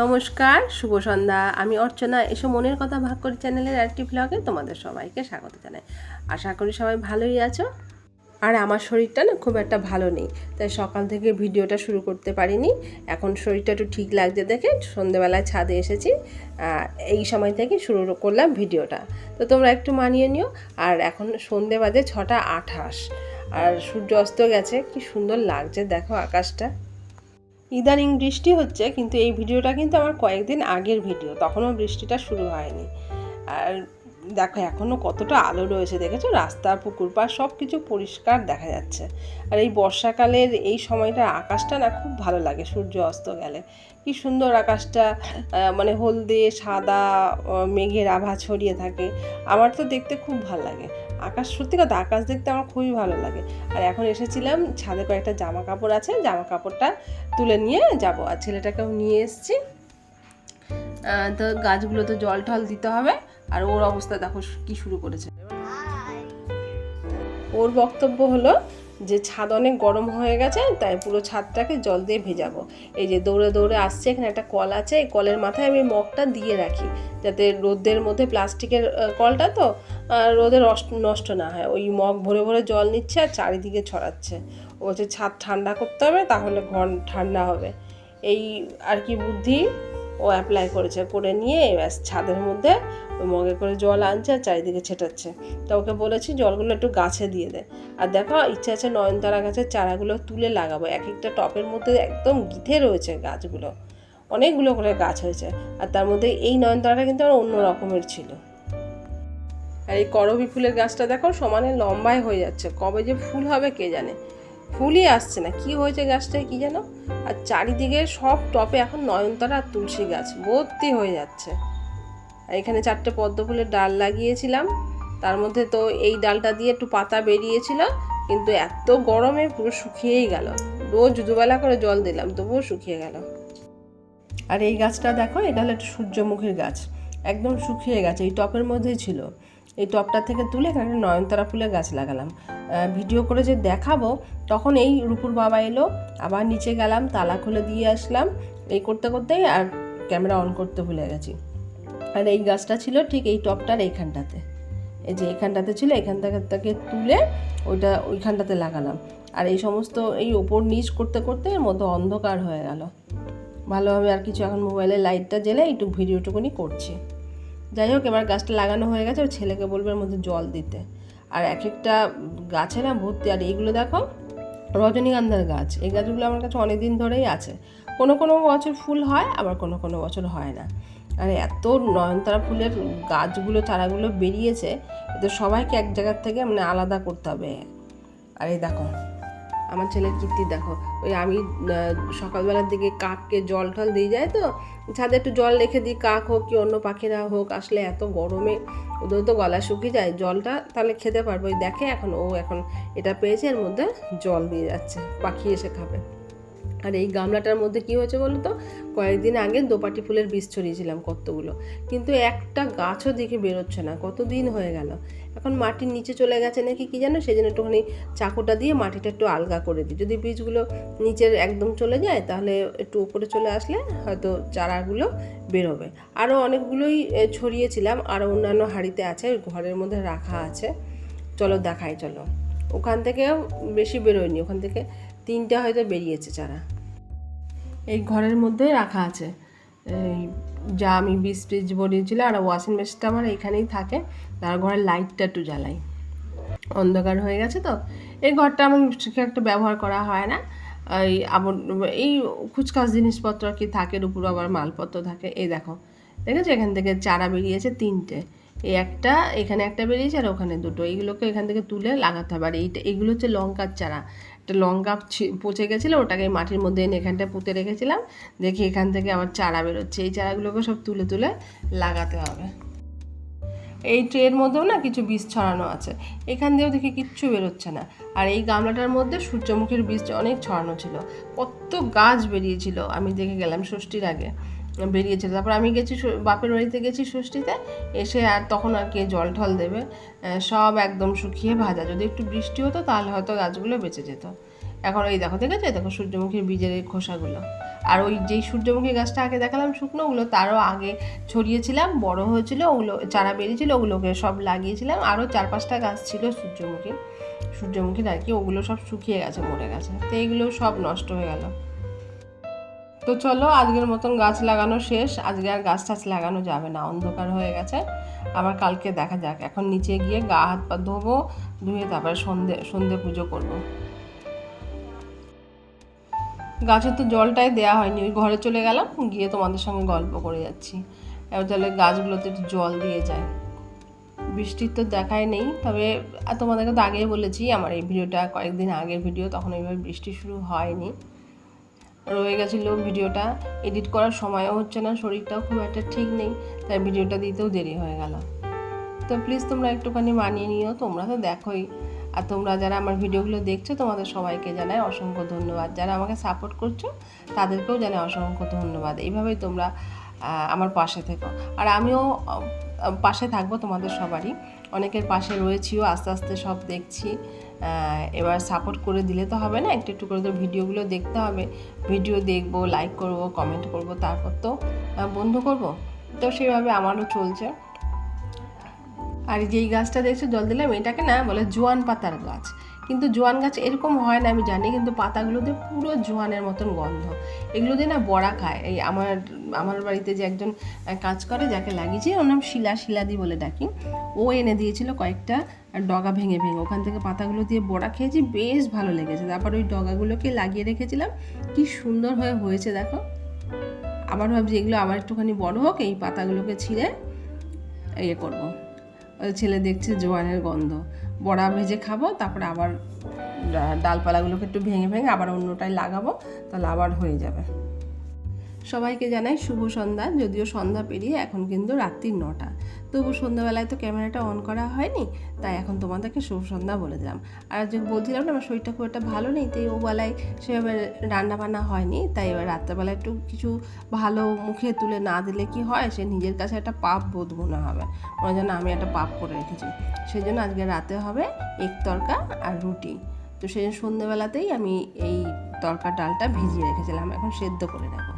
নমস্কার, শুভ সন্ধ্যা। আমি অর্চনা। এসো মনের কথা ভাগ করি চ্যানেলের আরেকটি ব্লগে তোমাদের সবাইকে স্বাগত জানাই। আশা করি সবাই ভালোই আছো। আর আমার শরীরটা না খুব একটা ভালো নেই, তাই সকাল থেকে ভিডিওটা শুরু করতে পারিনি। এখন শরীরটা একটু ঠিক লাগছে দেখে সন্ধ্যেবেলায় ছাদে এসেছি, এই সময় থেকে শুরু করলাম ভিডিওটা। তো তোমরা একটু মানিয়ে নিও। আর এখন সন্ধ্যে বাজে 6:28 আর সূর্য অস্ত গেছে। কি সুন্দর লাগছে দেখো আকাশটা। ইদানিং বৃষ্টি হচ্ছে, কিন্তু এই ভিডিওটা কিন্তু আমার কয়েকদিন আগের ভিডিও, তখনও বৃষ্টিটা শুরু হয়নি। আর দেখো এখনও কতটা আলো রয়েছে, দেখেছো? রাস্তা, পুকুর পাড় সব কিছু পরিষ্কার দেখা যাচ্ছে। আর এই বর্ষাকালের এই সময়টা আকাশটা না খুব ভালো লাগে। সূর্য অস্ত গেলে কি সুন্দর আকাশটা, মানে হলদে সাদা মেঘের আভা ছড়িয়ে থাকে। আমার তো দেখতে খুব ভালো লাগে আকাশ। সত্যি কথা, আকাশ দেখতে আমার খুবই ভালো লাগে। আর এখন এসেছিলাম ছাদে, কয়েকটা জামা কাপড় আছে, জামা কাপড়টা তুলে নিয়ে যাব। আর ছেলেটাকেও নিয়ে এসেছি। তো গাছগুলো তো জল টল দিতে হবে। আর ওর অবস্থা দেখো কি শুরু করেছে। ওর বক্তব্য হলো যে ছাদ অনেক গরম হয়ে গেছে, তাই পুরো ছাদটাকে জল দিয়ে ভেজাবো। এই যে দৌড়ে দৌড়ে আসছে, এখানে একটা কল আছে, এই কলের মাথায় আমি মগটা দিয়ে রাখি, যাতে রোদের মধ্যে, প্লাস্টিকের কলটা তো রোদে নষ্ট না হয়। ওই মগ ভরে ভরে জল নিচ্ছে আর চারিদিকে ছড়াচ্ছে। ও বলছে ছাদ ঠান্ডা করতে হবে, তাহলে ঘর ঠান্ডা হবে। এই আর কি বুদ্ধি ও অ্যাপ্লাই করেছে, করে নিয়ে ব্যাস ছাদের মধ্যে ওই মগে করে জল আনছে আর চারিদিকে ছেটাচ্ছে। তো ওকে বলেছি জলগুলো একটু গাছে দিয়ে দে। আর দেখো ইচ্ছা আছে নয়নতারা গাছের চারাগুলো তুলে লাগাবো। এক একটা টপের মধ্যে একদম গিথে রয়েছে গাছগুলো, অনেকগুলো করে গাছ হয়েছে। আর তার মধ্যে এই নয়নতারাটা কিন্তু আমার অন্য রকমের ছিল। আর এই করবী ফুলের গাছটা দেখো সমানে লম্বায় হয়ে যাচ্ছে, কবে যে ফুল হবে কে জানে। ফুলই আসছে না, কি হয়েছে গাছটায় কি জানো। আর চারিদিকে সব টপে এখন নয়নতারা আর তুলসী গাছ ভর্তি হয়ে যাচ্ছে। আর এখানে 4টে পদ্ম ফুলের ডাল লাগিয়েছিলাম, তার মধ্যে তো এই ডালটা দিয়ে একটু পাতা বেরিয়েছিল, কিন্তু এত গরমে পুরো শুকিয়েই গেল। রোজ দুবেলা করে জল দিলাম, তবুও শুকিয়ে গেল। আর এই গাছটা দেখো, এটা হলো একটা সূর্যমুখীর গাছ, একদম শুকিয়ে গেছে, এই টপের মধ্যেই ছিল। এই টপটা থেকে তুলে এখানে নয়নতারা ফুলের গাছ লাগালাম। ভিডিও করে যে দেখাবো, তখন এই রূপুর বাবা এলো, আবার নিচে গেলাম, তালা খুলে দিয়ে আসলাম। এই করতে করতেই আর ক্যামেরা অন করতে ভুলে গেছি। আর এই গাছটা ছিল ঠিক এই টপটার এইখানটাতে, এই যে এখানটাতে ছিল, এখান থেকে তুলে ওইখানটাতে লাগালাম। আর এই সমস্ত এই ওপর নিচ করতে করতে এর মধ্যে অন্ধকার হয়ে গেল ভালোভাবে। আর কিছু এখন মোবাইলের লাইটটা জ্বেলে একটু ভিডিওটুকুনি করছি। যাই হোক, এবার গাছটা লাগানো হয়ে গেছে, ওর ছেলেকে বলবে এর মধ্যে জল দিতে। আর এক একটা গাছে না ভর্তি। আর এইগুলো দেখো রজনীগন্ধার গাছ, এই গাছগুলো আমার কাছে অনেক দিন ধরেই আছে। কোনো কোনো বছর ফুল হয়, আবার কোনো কোনো বছর হয় না। আর এত নয়নতারা ফুলের গাছগুলো, চারাগুলো বেরিয়েছে, এদের সবাইকে এক জায়গার থেকে মানে আলাদা করতে হবে। আর এই দেখো আমার ছেলের কীর্তি দেখো, ওই আমি সকালবেলার দিকে কাককে জল টল দিয়ে যায়, তো ছাদে একটু জল রেখে দিই, কাক হোক কি অন্য পাখিরা হোক আসলে এত গরমে ওদের তো গলা শুকিয়ে যায়, জলটা তাহলে খেতে পারবো। ওই দেখে এখন এখন এটা পেয়েছে, এর মধ্যে জল দিয়ে যাচ্ছে, পাখি এসে খাবে। আর এই গামলাটার মধ্যে কি হয়েছে বলো তো, কয়েকদিন আগে দোপাটি ফুলের বীজ ছড়িয়েছিলাম কতগুলো, কিন্তু একটা গাছও দেখে বেরোচ্ছে না, কতদিন হয়ে গেল। এখন মাটির নিচে চলে গেছে নাকি কি জানো, সেই জন্য একটুখানি চাকুটা দিয়ে মাটিটা একটু আলগা করে দিই। যদি বীজগুলো নিচের একদম চলে যায়, তাহলে একটু উপরে চলে আসলে হয়তো চারাগুলো বেরোবে। আরও অনেকগুলোই ছড়িয়েছিলাম, আরও অন্যান্য হাঁড়িতে আছে, ঘরের মধ্যে রাখা আছে। চলো দেখাই, চলো। ওখান থেকেও বেশি বেরোয়নি, ওখান থেকে 3টে হয়তো বেরিয়েছে চারা। এই ঘরের মধ্যে রাখা আছে, এই যা আমি বীজ বনিয়েছিল। আর ওয়াশিং মেশিনটা আমার এইখানেই থাকে, তার ঘরের লাইটটা একটু জ্বালাই, অন্ধকার হয়ে গেছে তো। এই ঘরটা আমি ঠিক একটা ব্যবহার করা হয় না, এই খুচখাচ জিনিসপত্র আর কি থাকে, উপর আবার মালপত্র থাকে। এই দেখো, দেখেছো এখান থেকে চারা বেরিয়েছে 3টে, এই একটা, এখানে একটা বেরিয়েছে, আর ওখানে 2টো। এইগুলোকে এখান থেকে তুলে লাগাতে হবে। আর এগুলো হচ্ছে লঙ্কার চারা, একটা লঙ্কা পচে গেছিলো, ওটাকে মাটির মধ্যে এনে এখানটায় পুঁতে রেখেছিলাম, দেখি এখান থেকে আবার চারা বেরোচ্ছে। এই চারাগুলোকে সব তুলে তুলে লাগাতে হবে। এই ট্রের মধ্যেও না কিছু বীজ ছড়ানো আছে, এখান দিয়েও দেখি কিচ্ছু বেরোচ্ছে না। আর এই গামলাটার মধ্যে সূর্যমুখীর বীজ অনেক ছড়ানো ছিল, কত গাছ বেরিয়েছিল, আমি দেখে গেলাম ষষ্ঠীর আগে বেরিয়েছিল। তারপর আমি গেছি বাপের বাড়িতে গেছি ষষ্ঠীতে, এসে আর তখন আর কে জল ঠল দেবে, সব একদম শুকিয়ে ভাজা। যদি একটু বৃষ্টি হতো তাহলে হয়তো গাছগুলো বেঁচে যেত। এখন এই দেখো, দেখেছো, দেখো সূর্যমুখীর বীজের এই খোসাগুলো। আর ওই যেই সূর্যমুখী গাছটা আগে দেখালাম শুকনো, ওগুলো তারও আগে ছড়িয়েছিলাম, বড় হয়েছিল, ওগুলো চারা বেরিয়েছিল, ওগুলোকে সব লাগিয়েছিলাম। আরও 4-5টা গাছ ছিল সূর্যমুখীর আর কি, ওগুলো সব শুকিয়ে গেছে, মরে গেছে, তো এইগুলো সব নষ্ট হয়ে গেল। তো চলো আজকের মতন গাছ লাগানো শেষ, আজকে আর গাছ টাছ লাগানো যাবে না, অন্ধকার হয়ে গেছে, আবার কালকে দেখা যাক। এখন নিচে গিয়ে গা হাত পা ধোবো, ধুয়ে তারপরে সন্ধে পুজো করব। গাছে তো জলটাই দেওয়া হয়নি, ওই ঘরে চলে গেলাম, গিয়ে তোমাদের সঙ্গে গল্প করে যাচ্ছি। এবার তাহলে গাছগুলোতে একটু জল দিয়ে যায়। বৃষ্টির তো দেখাই নেই, তবে তোমাদেরকে তো আগেই বলেছি, আমার এই ভিডিওটা কয়েকদিন আগের ভিডিও, তখন এইভাবে বৃষ্টি শুরু হয়নি, রয়ে গেছিলো ভিডিওটা, এডিট করার সময়ও হচ্ছে না, শরীরটাও খুব একটা ঠিক নেই, তাই ভিডিওটা দিতেও দেরি হয়ে গেল। তো প্লিজ তোমরা একটুখানি মানিয়ে নিও, তোমরা তো দেখোই, আর তোমরা যারা আমার ভিডিওগুলো দেখছো তোমাদের সবাইকে জানাই অসংখ্য ধন্যবাদ, যারা আমাকে সাপোর্ট করছো তাদেরকেও জানাই অসংখ্য ধন্যবাদ। এইভাবেই তোমরা আমার পাশে থেকো, আর আমিও পাশে থাকবো তোমাদের সবারই, অনেকের পাশে রয়েছিও, আস্তে আস্তে সব দেখছি। এবার সাপোর্ট করে দিলে তো হবে না, একটু একটু করে তো ভিডিওগুলো দেখতে হবে, ভিডিও দেখবো, লাইক করব, কমেন্ট করব, তারপর তো বন্ধু করব, তো সেভাবে আমারও চলছে। আর যেই গাছটা দেখছো জল দিলাম, এটাকে না বলে জোয়ান পাতার গাছ, কিন্তু জোয়ান গাছ এরকম হয় না আমি জানি, কিন্তু পাতাগুলোতে পুরো জোয়ানের মতন গন্ধ, এগুলো দিয়ে না বড়া খায়। এই আমার বাড়িতে যে একজন কাজ করে, যাকে লাগিয়েছি, ওর নাম শিলাদি বলে ডাকি, ও এনে দিয়েছিল কয়েকটা ডগা ভেঙে ওখান থেকে পাতাগুলো দিয়ে বড়া খেয়েছি, বেশ ভালো লেগেছে। তারপর ওই ডগাগুলোকে লাগিয়ে রেখেছিলাম, কি সুন্দর হয়েছে দেখো। আবার ভাবছি এগুলো আবার একটুখানি বড় হোক, এই পাতাগুলোকে ছিঁড়ে করবো। ছেলে দেখছে জোয়ানের গন্ধ, বড়া ভেজে খাবো, তারপরে আবার ডালপালাগুলোকে একটু ভেঙে আবার অন্যটায় লাগাবো, তাহলে আবার হয়ে যাবে। সবাইকে জানাই শুভ সন্ধ্যা, যদিও সন্ধ্যা পেরিয়ে এখন কিন্তু রাত্রি 9টা, তবু সন্ধ্যাবেলায় তো ক্যামেরাটা অন করা হয়নি, তাই এখন তোমাদেরকে শুভ সন্ধ্যা বলে দিলাম। আর যে বলছিলাম না আমার শরীরটা খুব একটা ভালো নেই, তাই ও বেলায় সেভাবে রান্নাবান্না হয়নি, তাই এবার রাত্রেবেলা একটু কিছু ভালো মুখে তুলে না দিলে কি হয়, সে নিজের কাছে একটা পাপ বোধ মনে হবে, মনে যেন আমি একটা পাপ করে রেখেছি। সেই জন্য আজকে রাতে হবে এক তরকা আর রুটি, তো সেই সন্ধ্যেবেলাতেই আমি এই তরকা ডালটা ভিজিয়ে রেখেছিলাম, এখন সেদ্ধ করে নেব।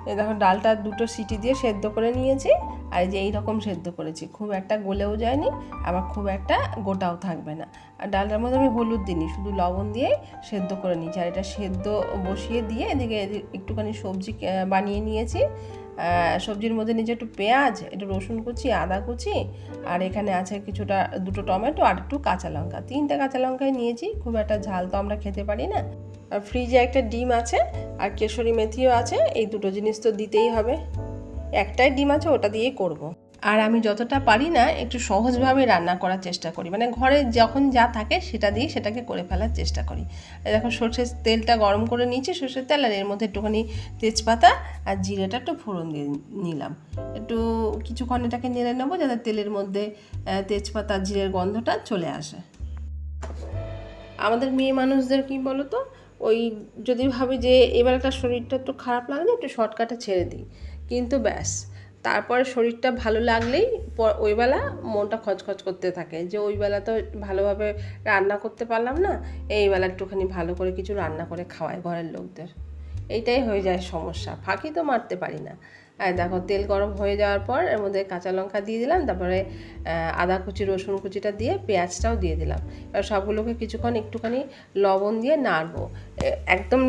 এই দেখো ডালটা 2টো সিটি দিয়ে সেদ্ধ করে নিয়েছি, আর যে এইরকম সেদ্ধ করেছি, খুব একটা গলেও যায়নি, আবার খুব একটা গোটাও থাকবে না। আর ডালটার মধ্যে আমি হলুদ দিইনি, শুধু লবণ দিয়ে সেদ্ধ করে নিয়েছি। আর এটা সেদ্ধ বসিয়ে দিয়ে এদিকে একটুখানি সবজি বানিয়ে নিয়েছি। সবজির মধ্যে নিচে একটু পেঁয়াজ, একটু রসুন কুচি, আদা কুচি, আর এখানে আছে কিছুটা 2টো টমেটো আর একটু কাঁচা লঙ্কা, 3টে কাঁচা লঙ্কাই নিয়েছি, খুব একটা ঝাল তো আমরা খেতে পারি না। আর ফ্রিজে একটা ডিম আছে, আর কেশরি মেথিও আছে, এই 2টো জিনিস তো দিতেই হবে, একটাই ডিম আছে, ওটা দিয়েই করব। আর আমি যতটা পারি না একটু সহজভাবে রান্না করার চেষ্টা করি, মানে ঘরে যখন যা থাকে সেটা দিয়ে সেটাকে করে ফেলার চেষ্টা করি। দেখো সর্ষের তেলটা গরম করে নিয়েছি, সর্ষের তেল, আর এর মধ্যে একটুখানি তেজপাতা আর জিরেটা একটু ফোড়ন দিয়ে নিলাম, একটু কিছুক্ষণ এটাকে নেড়ে নেবো, যাতে তেলের মধ্যে তেজপাতা জিরের গন্ধটা চলে আসে। আমাদের মেয়ে মানুষদের কি বলো তো, ওই যদি ভাবি যে এবার একটা শরীরটা একটু খারাপ লাগলে একটু শর্টকাটে ছেড়ে দিই, কিন্তু ব্যাস তারপরে শরীরটা ভালো লাগলেই ওইবেলা মনটা খচখচ করতে থাকে, যে ওইবেলা তো ভালোভাবে রান্না করতে পারলাম না, এইবেলা একটুখানি ভালো করে কিছু রান্না করে খাওয়াই ঘরের লোকদের, এইটাই হয়ে যায় সমস্যা, ফাঁকি তো মারতে পারি না। আর দেখো তেল গরম হয়ে যাওয়ার পর এর মধ্যে কাঁচা লঙ্কা দিয়ে দিলাম, তারপরে আদা কুচি রসুন কুচিটা দিয়ে পেঁয়াজটাও দিয়ে দিলাম। এবার সবগুলোকে কিছুক্ষণ একটুখানি লবণ দিয়ে নাড়বো, একদম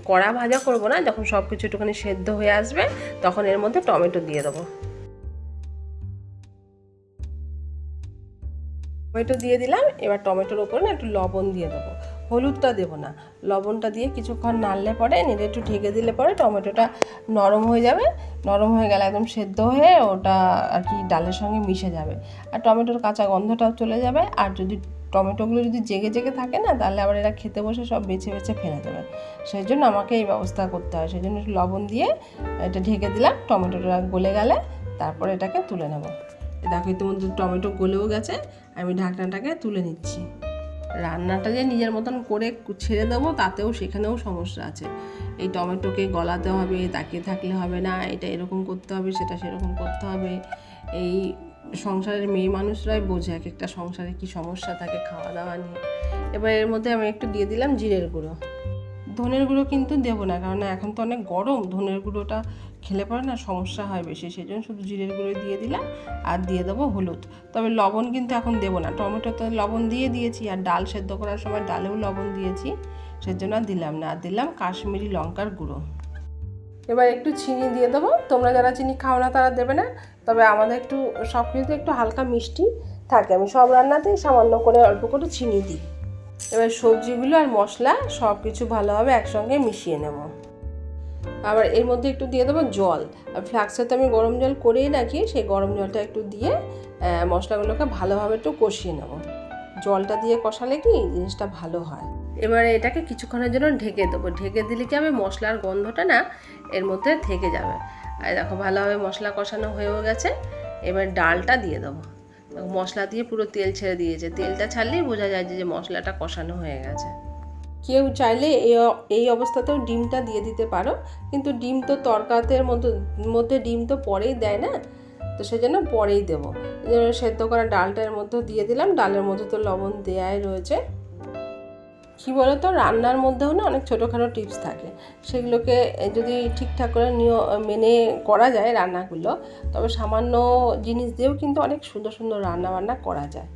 কড়া ভাজা করবো না, যখন সব কিছু একটুখানি সেদ্ধ হয়ে আসবে তখন এর মধ্যে টমেটো দিয়ে দেবো। টমেটো দিয়ে দিলাম, এবার টমেটোর ওপরে না একটু লবণ দিয়ে দেবো, হলুদটা দেবো না, লবণটা দিয়ে কিছুক্ষণ নাড়লে পরে নেড়ে একটু ঢেকে দিলে পরে টমেটোটা নরম হয়ে যাবে, নরম হয়ে গেলে একদম সেদ্ধ হয়ে ওটা আর কি ডালের সঙ্গে মিশে যাবে, আর টমেটোর কাঁচা গন্ধটাও চলে যাবে। আর যদি টমেটোগুলো যদি জেগে জেগে থাকে না, তাহলে আবার এরা খেতে বসে সব বেছে বেছে ফেলে দেবে, সেই জন্য আমাকে এই ব্যবস্থা করতে হয়, সেই জন্য একটু লবণ দিয়ে এটা ঢেকে দিলাম, টমেটোটা গলে গেলে তারপরে এটাকে তুলে নেব। দেখো ইতিমধ্যে টমেটো গলেও গেছে, আমি ঢাকনাটাকে তুলে নিচ্ছি। রান্নাটা যে নিজের মতন করে ছেড়ে দেবো তাতেও সেখানেও সমস্যা আছে, এই টমেটোকে গলাতে হবে, তাকিয়ে থাকলে হবে না, এটা এরকম করতে হবে, সেটা সেরকম করতে হবে, এই সংসারের মেয়ে মানুষরাই বোঝে এক একটা সংসারে কী সমস্যা থাকে খাওয়া দাওয়া নিয়ে। এবার এর মধ্যে আমি একটু দিয়ে দিলাম জিরের গুঁড়ো, ধনের গুঁড়ো কিন্তু দেবো না, কারণ এখন তো অনেক গরম, ধনের গুঁড়োটা খেলে পরে না সমস্যা হয় বেশি, সেই জন্য শুধু জিরের গুঁড়ো দিয়ে দিলাম আর দিয়ে দেবো হলুদ। তবে লবণ কিন্তু এখন দেবো না, টমেটোতে লবণ দিয়ে দিয়েছি আর ডাল সেদ্ধ করার সময় ডালেও লবণ দিয়েছি, সেজন্য আর দিলাম না। আর দিলাম কাশ্মীরি লঙ্কার গুঁড়ো। এবার একটু চিনি দিয়ে দেবো, তোমরা যারা চিনি খাও না তারা দেবে না, তবে আমাদের একটু সব কিছুতে একটু হালকা মিষ্টি থাকে, আমি সব রান্নাতেই সামান্য করে অল্প করে চিনি দিই। এবার সবজিগুলো আর মশলা সব কিছু ভালোভাবে একসঙ্গে মিশিয়ে নেব। আবার এর মধ্যে একটু দিয়ে দেবো জল, আর ফ্লাক্সে তো আমি গরম জল করেই রাখি, সেই গরম জলটা একটু দিয়ে মশলাগুলোকে ভালোভাবে একটু কষিয়ে নেব। জলটা দিয়ে কষালে কি জিনিসটা ভালো হয়। এবারে এটাকে কিছুক্ষণের জন্য ঢেকে দেবো, ঢেকে দিলে কি হবে মশলার গন্ধটা না এর মধ্যে থেকে যাবে। আর দেখো ভালোভাবে মশলা কষানো হয়েও গেছে, এবার ডালটা দিয়ে দেবো। মশলা দিয়ে পুরো তেল ছেড়ে দিয়েছে, তেলটা ছাড়লেই বোঝা যায় যে মশলাটা কষানো হয়ে গেছে। কেউ চাইলে এই অবস্থাতেও ডিমটা দিয়ে দিতে পারো, কিন্তু ডিম তো তরকারির মধ্যে ডিম তো পরেই দেয় না, তো সেজন্য পরেই দেবো। সেদ্ধ করা ডালটার মধ্যে দিয়ে দিলাম, ডালের মধ্যে তো লবণ দেয়াই রয়েছে। কী বলো তো, রান্নার মধ্যেও না অনেক ছোটোখাটো টিপস থাকে, সেগুলোকে যদি ঠিকঠাক করে মেনে করা যায় রান্নাগুলো, তবে সামান্য জিনিস দিয়েও কিন্তু অনেক সুন্দর সুন্দর রান্না করা যায়।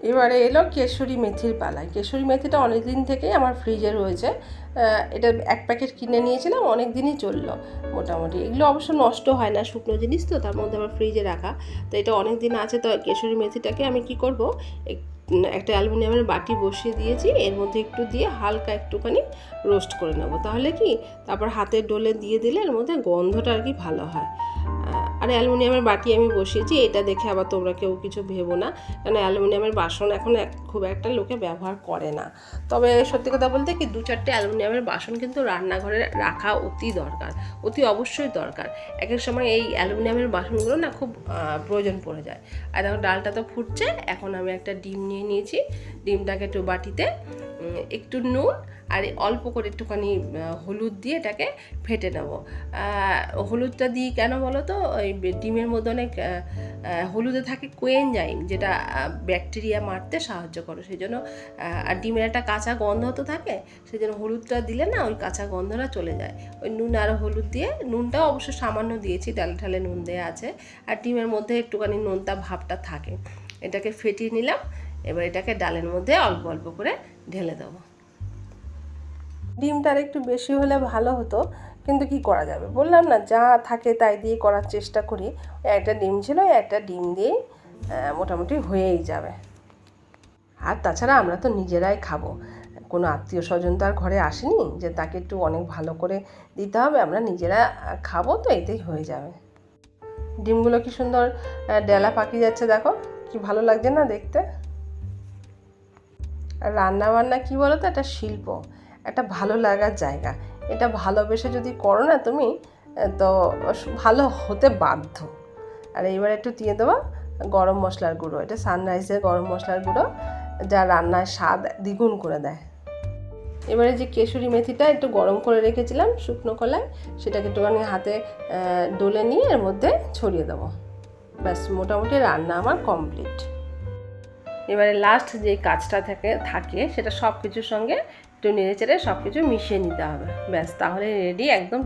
এবারে এলো কেশরী মেথির পালায়। কেশরী মেথিটা অনেক দিন থেকেই আমার ফ্রিজে রয়েছে, এটা এক প্যাকেট কিনে নিয়েছিলাম, অনেক দিনই চললো মোটামুটি। এগুলো অবশ্য নষ্ট হয় না, শুকনো জিনিস তো, তার মধ্যে আবার ফ্রিজে রাখা, তো এটা অনেক দিন আছে। তো কেশরী মেথিটাকে আমি কি করব, একটা অ্যালুমিনিয়ামের বাটি বসিয়ে দিয়েছি, এর মধ্যে একটু দিয়ে হালকা একটুখানি রোস্ট করে নেব, তাহলে কি তারপর হাতের ডোলে দিয়ে দিলে এর মধ্যে গন্ধটা আর কি ভালো হয়। আর অ্যালুমিনিয়ামের বাটি আমি বসিয়েছি, এটা দেখে আবার তোমরা কেউ কিছু ভেবো না, কারণ অ্যালুমিনিয়ামের বাসন এখন খুব একটা লোকে ব্যবহার করে না। তবে সত্যি কথা বলতে কি 2-4টে অ্যালুমিনিয়ামের বাসন কিন্তু রান্নাঘরে রাখা অতি দরকার, অতি অবশ্যই দরকার। এক এক সময় এই অ্যালুমিনিয়ামের বাসনগুলো না খুব প্রয়োজন পড়ে যায়। আর দেখো ডালটা তো ফুটছে, এখন আমি একটা ডিম নিয়ে নিয়েছি, ডিমটাকে একটু বাটিতে একটু নুন আর অল্প করে একটুখানি হলুদ দিয়ে এটাকে ফেটে নেব। হলুদটা দিই কেন বলো তো, ওই ডিমের মধ্যে অনেক হলুদে থাকে কোয়েনজাইম, যেটা ব্যাকটেরিয়া মারতে সাহায্য করে, সেই জন্য। আর ডিমের একটা কাঁচা গন্ধ তো থাকে, সেই জন্য হলুদটা দিলে না ওই কাঁচা গন্ধটা চলে যায়। ওই নুন আর হলুদ দিয়ে, নুনটাও অবশ্য সামান্য দিয়েছি, ডালে ঠালে নুন দেওয়া আছে, আর ডিমের মধ্যে একটুখানি নোনতা ভাবটা থাকে। এটাকে ফেটিয়ে নিলাম, এবার এটাকে ডালের মধ্যে অল্প অল্প করে ঢেলে দেবো। ডিমটা আর একটু বেশি হলে ভালো হতো, কিন্তু কি করা যাবে, বললাম না যা থাকে তাই দিয়ে করার চেষ্টা করি। একটা ডিম ছিল, একটা ডিম দিয়েই মোটামুটি হয়েই যাবে। আর তাছাড়া আমরা তো নিজেরাই খাবো, কোনো আত্মীয় স্বজন তো আর ঘরে আসেনি যে তাকে একটু অনেক ভালো করে দিতে হবে, আমরা নিজেরা খাবো, তো এতেই হয়ে যাবে। ডিমগুলো কি সুন্দর ডেলা পাকিয়ে যাচ্ছে, দেখো কি ভালো লাগছে না দেখতে। আর রান্নাবান্না কী বলো তো, একটা শিল্প, একটা ভালো লাগার জায়গা, এটা ভালোবেসে যদি করো না তুমি, তো ভালো হতে বাধ্য। আর এইবার একটু দিয়ে দেবো গরম মশলার গুঁড়ো, এটা সানরাইজের গরম মশলার গুঁড়ো, যা রান্নার স্বাদ দ্বিগুণ করে দেয়। এবারে যে কেশরী মেথিটা একটু গরম করে রেখেছিলাম শুকনো কলায়, সেটাকে একটুখানি হাতে ডলে নিয়ে এর মধ্যে ছড়িয়ে দেবো, ব্যাস মোটামুটি রান্না আমার কমপ্লিট। এবারে লাস্ট যে কাজটা থাকে সেটা সব কিছুর সঙ্গে একটু নেড়ে চেড়ে সব কিছু মিশিয়ে নিতে হবে, ব্যাস তাহলে রেডি একদম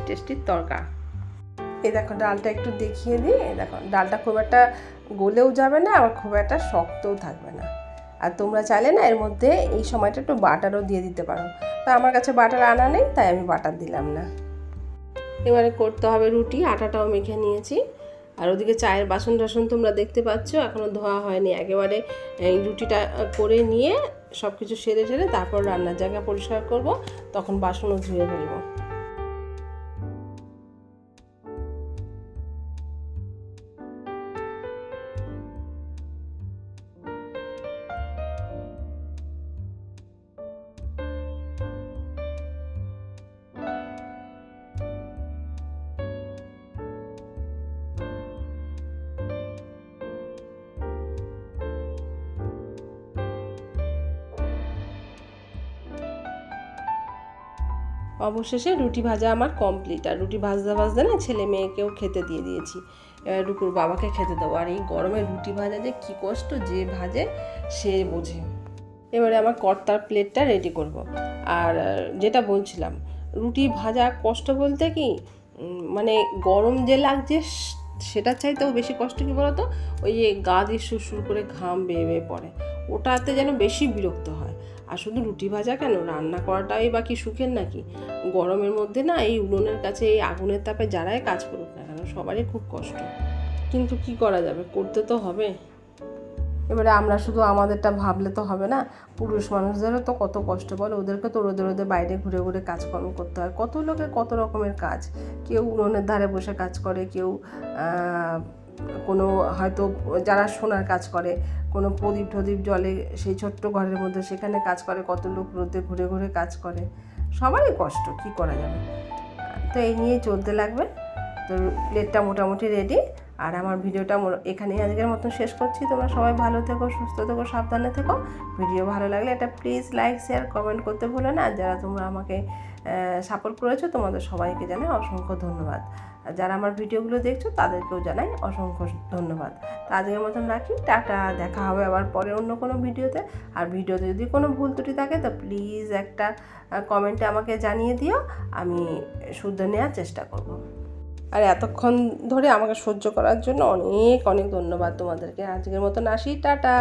টেস্টি তরকা। এই দেখো ডালটা একটু দেখিয়ে দিই, এই দেখো ডালটা খুব একটা গলেও যাবে না, আবার খুব একটা শক্তও থাকবে না। আর তোমরা চাইলে না এর মধ্যে এই সময়টা একটু বাটারও দিয়ে দিতে পারো, তা আমার কাছে বাটার আনা নেই তাই আমি বাটার দিলাম না। এবারে করতে হবে রুটি, আটাটাও মেখে নিয়েছি, আর ওদিকে চায়ের বাসন টাসন তোমরা দেখতে পাচ্ছ এখনও ধোয়া হয়নি, একেবারে এই রুটিটা করে নিয়ে সব কিছু সেরে তারপর রান্নার জায়গা পরিষ্কার করব, তখন বাসনও ধুয়ে ফেলবো। অবশেষে রুটি ভাজা আমার কমপ্লিট, আর রুটি ভাজতে না ছেলে মেয়েকেও খেতে দিয়ে দিয়েছি, এবার রুকুর বাবাকে খেতে দেবো। আর এই গরমে রুটি ভাজা যে কী কষ্ট, যে ভাজে সে বোঝে। এবারে আমার কর্তার প্লেটটা রেডি করব। আর যেটা বলছিলাম, রুটি ভাজা কষ্ট বলতে কি মানে গরম যে লাগছে সেটার চাইতেও বেশি কষ্ট কী বলতো, ওই যে গা দিয়ে সুরসুর করে ঘাম বেয়ে বেয়ে পড়ে, ওটাতে যেন বেশি বিরক্ত হয়। আর শুধু রুটি ভাজা কেন, রান্না করাটাই বা কি সুখের নাকি? গরমের মধ্যে না এই উনুনের কাছে এই আগুনের তাপে যারাই কাজ করুক না কেন সবারই খুব কষ্ট, কিন্তু কি করা যাবে, করতে তো হবে। এবারে আমরা শুধু আমাদেরটা ভাবলে তো হবে না, পুরুষ মানুষদেরও তো কত কষ্ট বলো, ওদেরকে তো রোদে রোদে বাইরে ঘুরে ঘুরে কাজকর্ম করতে হয়, কত লোকের কত রকমের কাজ। কেউ উনুনের ধারে বসে কাজ করে, কেউ কোনো হয়তো যারা সোনার কাজ করে কোনো প্রদীপ টদীপ জলে সেই ছোট্ট ঘরের মধ্যে সেখানে কাজ করে, কত লোক রোদে ঘুরে ঘুরে কাজ করে, সবারই কষ্ট, কি করা যাবে। তো এই নিয়ে চলতে লাগবে। তো প্লেটটা মোটামুটি রেডি। আর আমার ভিডিওটা এখানেই আজকের মতো শেষ করছি। তোমরা সবাই ভালো থেকো, সুস্থ থেকো, সাবধানে থেকো। ভিডিও ভালো লাগলে এটা প্লিজ লাইক শেয়ার কমেন্ট করতে ভুলো না। যারা তোমরা আমাকে সাপোর্ট করেছো তোমাদের সবাইকে জানাই অসংখ্য ধন্যবাদ। আর যারা আমার ভিডিওগুলো দেখছো তাদেরকেও জানাই অসংখ্য ধন্যবাদ। তো আজকের মতন রাখি, টাটা। দেখা হবে আবার পরে অন্য কোনো ভিডিওতে। আর ভিডিওতে যদি কোনো ভুল ত্রুটি থাকে তো প্লিজ একটা কমেন্টে আমাকে জানিয়ে দিও, আমি শুদ্ধ নেওয়ার চেষ্টা করব। আর এতক্ষণ ধরে আমাকে সহ্য করার জন্য অনেক অনেক ধন্যবাদ তোমাদেরকে। আজকের মতন আসি, টাটা।